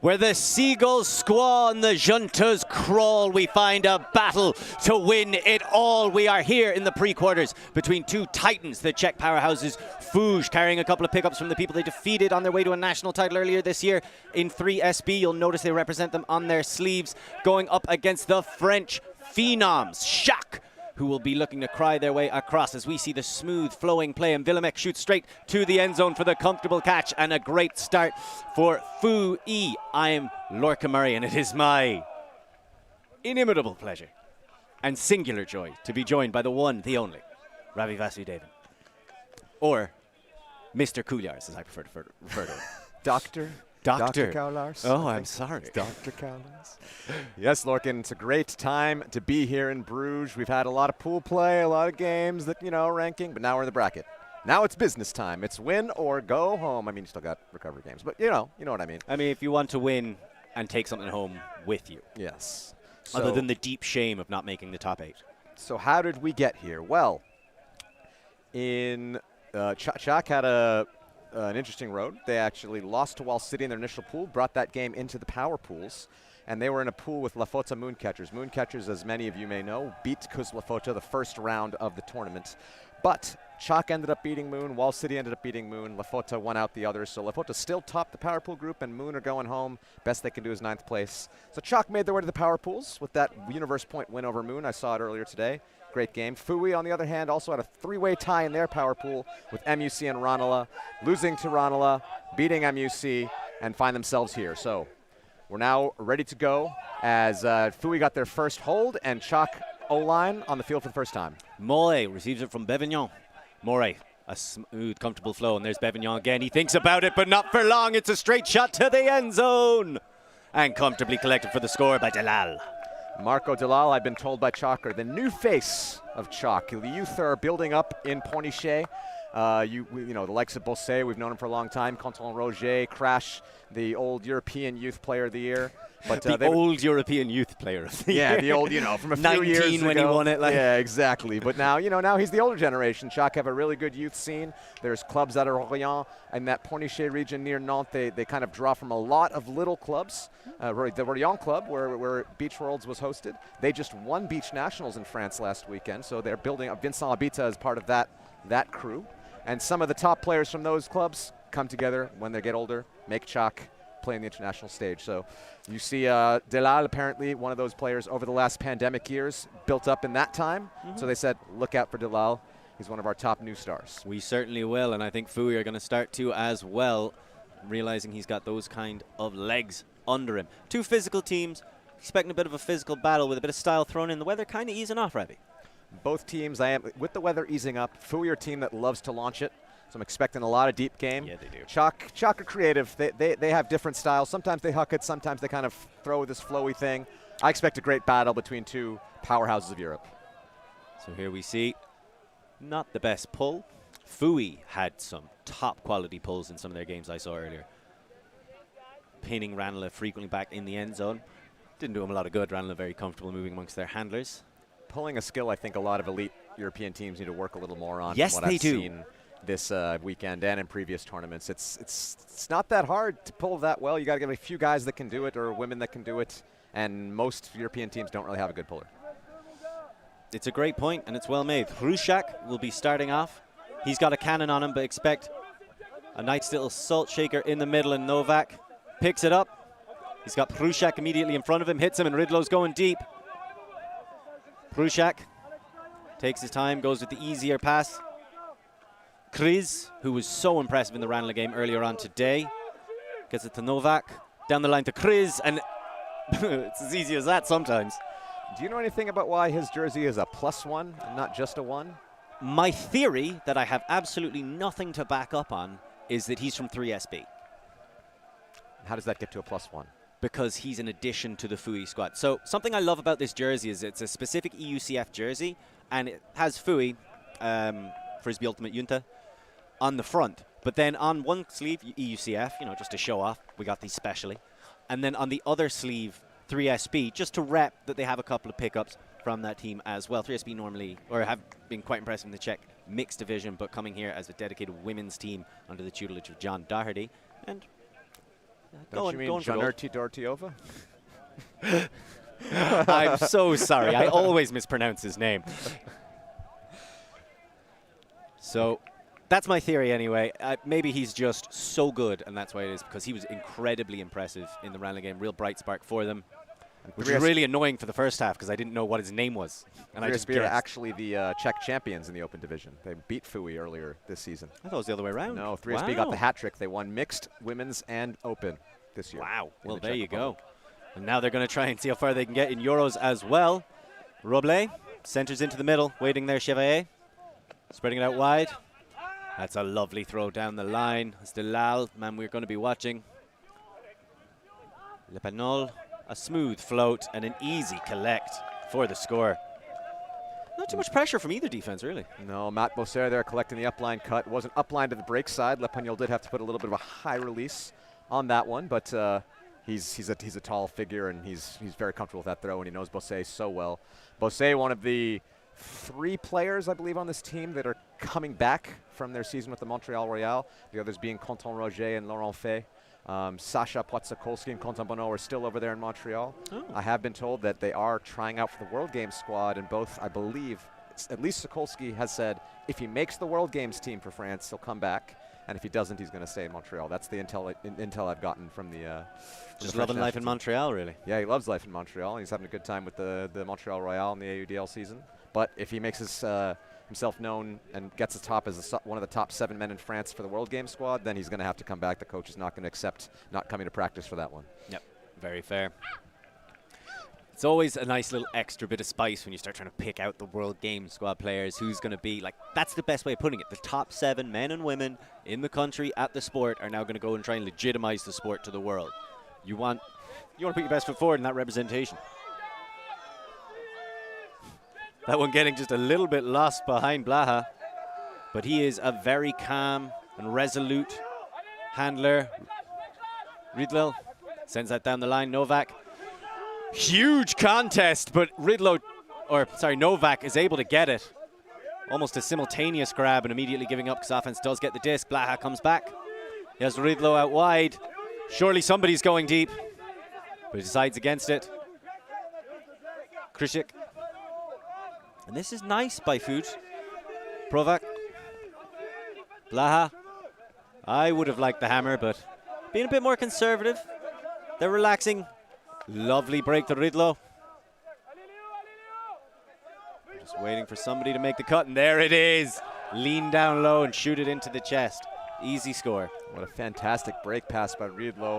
Where the seagulls squaw and the juntas crawl, we find a battle to win it all. We are here in the pre-quarters between two titans, the Czech powerhouses. Bruges carrying a couple of pickups from the people they defeated on their way to a national title earlier this year in 3SB. You'll notice they represent them on their sleeves, going up against the French phenoms, Jacques, who will be looking to cry their way across as we see the smooth flowing play, and Villemec shoots straight to the end zone for the comfortable catch, and a great start for Fui. I am Lorca Murray, and it is my inimitable pleasure and singular joy to be joined by the one, the only, Ravi Vasudevan, or Mr. Couillars, as I prefer to refer to him. Dr. Couillars. Oh, I'm sorry. Dr. Couillars. Yes, Lorcan, it's a great time to be here in Bruges. We've had a lot of pool play, a lot of games that, ranking, but now we're in the bracket. Now it's business time. It's win or go home. I mean, you still got recovery games, but you know what I mean. I mean, if you want to win and take something home with you. Yes. Other than the deep shame of not making the top 8. So how did we get here? Well, Czech had an interesting road. They actually lost to Wall City in their initial pool, brought that game into the power pools, and they were in a pool with Lafota Mooncatchers. Mooncatchers, as many of you may know, beat Kuz Lafota the first round of the tournament. But Czech ended up beating Moon, Wall City ended up beating Moon, Lafota won out the others, so Lafota still topped the power pool group, and Moon are going home. Best they can do is 9th place. So Czech made their way to the power pools with that universe point win over Moon. I saw it earlier today. Great game. Fui, on the other hand, also had a 3-way tie in their power pool with MUC and Ranelagh, losing to Ranelagh, beating MUC, and find themselves here. So we're now ready to go as Fui got their first hold, and Czech O-line on the field for the first time. Moray receives it from Bevignon. Moray, a smooth, comfortable flow, and there's Bevignon again. He thinks about it, but not for long. It's a straight shot to the end zone. And comfortably collected for the score by Delal. Marco Delal, I've been told by Chalker, the new face of Chalk. The youth are building up in Pornichet. The likes of Bossé, we've known him for a long time. Canton Roger, Crash, the old European Youth Player of the Year. But the old European Youth Player of the Year. Yeah, the old, from a few years ago. 19 when he won it. Yeah, exactly. But now, now he's the older generation. Chalk have a really good youth scene. There's clubs out of Orléans and that Pornichet region near Nantes. They kind of draw from a lot of little clubs. The Orléans club, where Beach Worlds was hosted, they just won Beach Nationals in France last weekend. So they're building up. Vincent Abita is part of that crew. And some of the top players from those clubs come together when they get older, make Chalk play in the international stage. So you see Delal, apparently one of those players over the last pandemic years, built up in that time. So they said, look out for Delal. He's one of our top new stars. We certainly will, and I think Fui are going to start to as well, realizing he's got those kind of legs under him. Two physical teams, expecting a bit of a physical battle with a bit of style thrown in. The weather kind of easing off, Ravi. Both teams, with the weather easing up, Fui are a team that loves to launch it. So I'm expecting a lot of deep game. Yeah, they do. Chalk are creative. They have different styles. Sometimes they huck it. Sometimes they kind of throw this flowy thing. I expect a great battle between two powerhouses of Europe. So here we see not the best pull. Fui had some top quality pulls in some of their games I saw earlier. Pinning Ranelagh frequently back in the end zone. Didn't do him a lot of good. Ranelagh very comfortable moving amongst their handlers. Pulling a skill I think a lot of elite European teams need to work a little more on. Yes, from what they I've do. Seen this weekend and in previous tournaments. It's not that hard to pull that well. You got to get a few guys that can do it or women that can do it, and most European teams don't really have a good puller. It's a great point, and it's well made. Hrušák will be starting off. He's got a cannon on him, but expect a nice little salt shaker in the middle, and Novak picks it up. He's got Hrušák immediately in front of him, hits him, and Ridlow's going deep. Hrušák takes his time, goes with the easier pass. Kriz, who was so impressive in the Ranelagh game earlier on today, gets it to Novak, down the line to Kriz, and it's as easy as that sometimes. Do you know anything about why his jersey is a +1 and not just a 1? My theory, that I have absolutely nothing to back up on, is that he's from 3SB. How does that get to a +1? Because he's an addition to the Fui squad. So something I love about this jersey is it's a specific EUCF jersey, and it has Fui, Frisbee Ultimate Junta, on the front. But then on one sleeve, EUCF, just to show off, we got these specially. And then on the other sleeve, 3SB, just to rep that they have a couple of pickups from that team as well. 3SB normally, or have been quite impressive in the Czech mixed division, but coming here as a dedicated women's team under the tutelage of John Doherty. And Don't you mean Janerti Dortiova? I'm so sorry. I always mispronounce his name. So that's my theory anyway. Maybe he's just so good, and that's why it is, because he was incredibly impressive in the round game. Real bright spark for them, which was really annoying for the first half because I didn't know what his name was. And I just guessed. Actually the Czech champions in the Open division. They beat Fui earlier this season. I thought it was the other way around. No, 3SB got the hat trick. They won mixed, women's, and Open this year. Wow. Well, there you go. And now they're going to try and see how far they can get in Euros as well. Roble centers into the middle, waiting there, Chevalier. Spreading it out wide. That's a lovely throw down the line. It's Delal, man we're going to be watching. Le Panol, a smooth float and an easy collect for the score. Not too much pressure from either defense, really. No, Matt Bosser there collecting the upline cut. Wasn't upline to the break side. Le Panol did have to put a little bit of a high release on that one, but he's a tall figure, and he's very comfortable with that throw, and he knows Bosset so well. Bosset, one of the 3 players, I believe, on this team that are coming back from their season with the Montreal Royale. The others being Quentin Roger and Laurent Fay. Sasha Potsakolski and Quentin Bonneau are still over there in Montreal. Oh. I have been told that they are trying out for the World Games squad, and both, I believe, at least Sokolski has said if he makes the World Games team for France, he'll come back. And if he doesn't, he's going to stay in Montreal. That's the intel I've gotten from the just loving life in Montreal, really. Yeah, he loves life in Montreal. He's having a good time with the Montreal Royale in the AUDL season. But if he makes himself known and gets the top as one of the top 7 men in France for the World Games squad, then he's going to have to come back. The coach is not going to accept not coming to practice for that one. Yep, very fair. It's always a nice little extra bit of spice when you start trying to pick out the World Games squad players, who's going to be, like, that's the best way of putting it. The top 7 men and women in the country at the sport are now going to go and try and legitimize the sport to the world. You want to put your best foot forward in that representation. That one getting just a little bit lost behind Blaha, but he is a very calm and resolute handler. Ridlo sends that down the line. Novak. Huge contest, but Novak is able to get it. Almost a simultaneous grab and immediately giving up because offense does get the disc. Blaha comes back. He has Ridlo out wide. Surely somebody's going deep, but he decides against it. Krishik. And this is nice by Food. Provak. Blaha. I would have liked the hammer, but being a bit more conservative. They're relaxing. Lovely break to Ridlo. Just waiting for somebody to make the cut, and there it is. Lean down low and shoot it into the chest. Easy score. What a fantastic break pass by Ridlo.